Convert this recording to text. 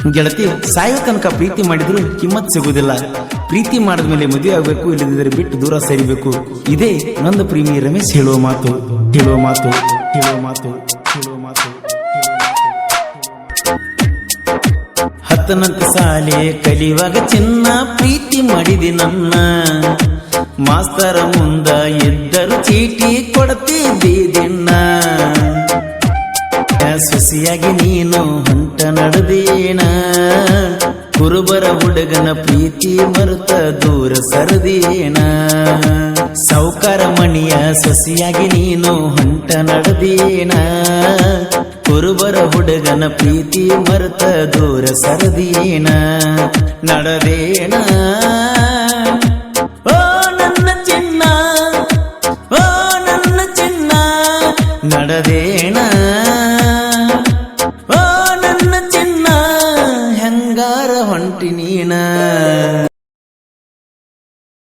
ಗೆಳತಿ ಸಾಯೋ ತನಕ ಪ್ರೀತಿ ಮಾಡಿದ್ರು ಕಿಮ್ಮತ್ ಸಿಗುವುದಿಲ್ಲ. ಪ್ರೀತಿ ಮಾಡಿದ್ಮೇಲೆ ಮದುವೆ ಆಗ್ಬೇಕು, ಇಲ್ಲದಿದ್ದರೆ ಬಿಟ್ಟು ದೂರ ಸರಿಬೇಕು. ಇದೇ ನಂದು ಪ್ರೇಮಿ ರಮೇಶ್ ಹೇಳುವ ಮಾತು. ಹತ್ತನಂತ ಸಾಲೆ ಕಲಿಯುವಾಗ ಚಿನ್ನ ಪ್ರೀತಿ ಮಾಡಿದಿ ನನ್ನ. ಮಾಸ್ತರ ಮುಂದ ಇದ್ದರು ಚೀಟಿ ಕೊಡ್ತಿದ್ದಿ ದಿನ. ಸೊಸಿಯಾಗಿ ನೀನು ಹೊಂಟ ನಡೆದೇನ. ಕುರುಬರ ಹುಡುಗನ ಪ್ರೀತಿ ಮರುತ ದೂರ ಸರದೇನ. ಸೌಕಾರ ಮಣಿಯ ಸೊಸಿಯಾಗಿ ನೀನು ಹೊಂಟ ನಡೆದೇನ. ಕುರುಬರ ಹುಡುಗನ ಪ್ರೀತಿ ಮರುತ ದೂರ ಸರದೇನ. ನಡೆದೇನ ಓ ನನ್ನ ಚಿನ್ನ, ಓ ನನ್ನ ಚಿನ್ನ. ನಡೆದೇನ ಓ ನನ್ನ ಚಿನ್ನ, ಹೆಂಗಾರ ಹೊಂಟಿ ನೀನ.